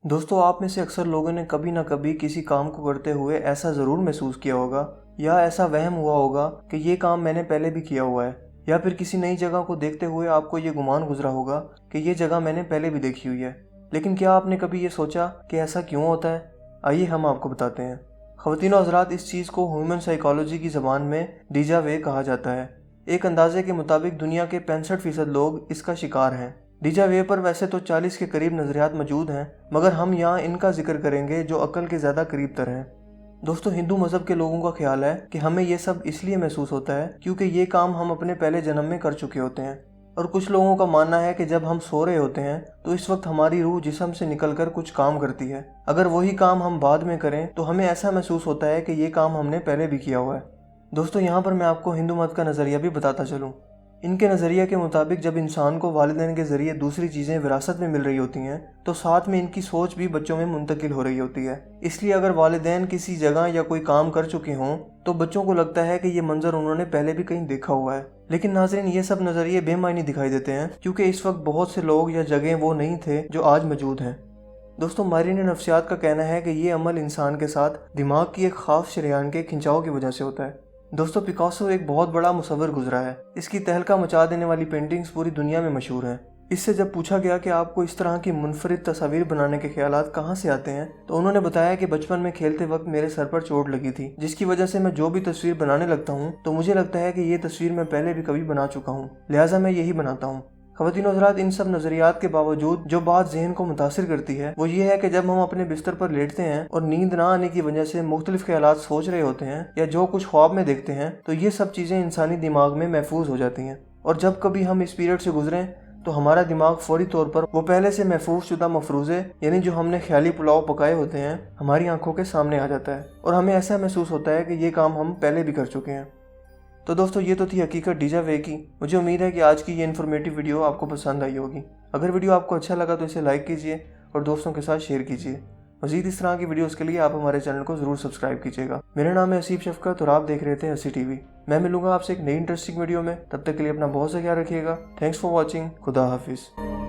दोस्तों, आप में से अक्सर लोगों ने कभी ना कभी किसी काम को करते हुए ऐसा ज़रूर महसूस किया होगा या ऐसा वहम हुआ होगा कि ये काम मैंने पहले भी किया हुआ है। या फिर किसी नई जगह को देखते हुए आपको ये गुमान गुजरा होगा कि ये जगह मैंने पहले भी देखी हुई है। लेकिन क्या आपने कभी ये सोचा कि ऐसा क्यों होता है? आइए हम आपको बताते हैं। ख़वातीन और हज़रात, इस चीज़ को ह्यूमन साइकोलॉजी की ज़बान में डीजा वे कहा जाता है। एक अंदाजे के मुताबिक दुनिया के 65% लोग इसका शिकार हैं। डीजा वे पर वैसे तो 40 के करीब नज़रियात मौजूद हैं, मगर हम यहाँ इनका जिक्र करेंगे जो अक्ल के ज़्यादा करीब तर हैं। दोस्तों, हिंदू मज़हब के लोगों का ख्याल है कि हमें ये सब इसलिए महसूस होता है क्योंकि ये काम हम अपने पहले जन्म में कर चुके होते हैं। और कुछ लोगों का मानना है कि जब हम सो रहे होते हैं तो इस वक्त हमारी रूह जिस्म से निकलकर कुछ काम करती है। अगर वही काम हम बाद में करें तो हमें ऐसा महसूस होता है कि ये काम हमने पहले भी किया हुआ है। दोस्तों, यहाँ पर मैं आपको हिंदू मत का नज़रिया भी बताता चलूँ। इनके नज़रिए के मुताबिक जब इंसान को वालिदैन के ज़रिए दूसरी चीज़ें विरासत में मिल रही होती हैं तो साथ में इनकी सोच भी बच्चों में मुंतकिल हो रही होती है। इसलिए अगर वालिदैन किसी जगह या कोई काम कर चुके हों तो बच्चों को लगता है कि ये मंजर उन्होंने पहले भी कहीं देखा हुआ है। लेकिन नाज़रीन, ये सब नज़रिए बेमायनी दिखाई देते हैं क्योंकि इस वक्त बहुत से लोग या जगह वो नहीं थे जो आज मौजूद हैं। दोस्तों, माहिरीन नफ्सियात का कहना है कि ये अमल इंसान के साथ दिमाग की एक ख़ास शरेयान के खिंचाव की वजह से होता है। दोस्तों, पिकासो एक बहुत बड़ा मुसव्विर गुजरा है। इसकी तहलका मचा देने वाली पेंटिंग्स पूरी दुनिया में मशहूर हैं। इससे जब पूछा गया कि आपको इस तरह की मुनफरिद तस्वीर बनाने के ख्यालात कहाँ से आते हैं तो उन्होंने बताया कि बचपन में खेलते वक्त मेरे सर पर चोट लगी थी, जिसकी वजह से मैं जो भी तस्वीर बनाने लगता हूँ तो मुझे लगता है कि ये तस्वीर मैं पहले भी कभी बना चुका हूँ, लिहाजा मैं यही बनाता हूँ। ख़वातीन और हज़रात, इन सब नज़रियात के बावजूद जो बात ज़हन को मुतासिर करती है वो ये है कि जब हम अपने बिस्तर पर लेटते हैं और नींद ना आने की वजह से मुख्तलिफ ख्यालात सोच रहे होते हैं या जो कुछ ख्वाब में देखते हैं तो ये सब चीज़ें इंसानी दिमाग में महफूज हो जाती हैं। और जब कभी हम इस पीरियड से गुजरें तो हमारा दिमाग फौरी तौर पर वो पहले से महफूज शुदा मफरूज़े यानी जो हमने ख्याली पुलाव पकाए होते हैं हमारी आंखों के सामने आ जाता है और हमें ऐसा महसूस होता है कि ये काम हम पहले भी कर चुके हैं। तो दोस्तों, ये तो थी हकीकत डीजा वे की। मुझे उम्मीद है कि आज की ये इन्फॉर्मेटिव वीडियो आपको पसंद आई होगी। अगर वीडियो आपको अच्छा लगा तो इसे लाइक कीजिए और दोस्तों के साथ शेयर कीजिए। मज़ीद इस तरह की वीडियोस के लिए आप हमारे चैनल को ज़रूर सब्सक्राइब कीजिएगा। मेरा नाम है हसीब शफकत और आप देख रहे थे हसी टीवी। मैं मिलूंगा आपसे एक नई इंटरेस्टिंग वीडियो में। तब तक के लिए अपना बहुत सा ख्याल रखिएगा। Thanks for watching. खुदा हाफिज़।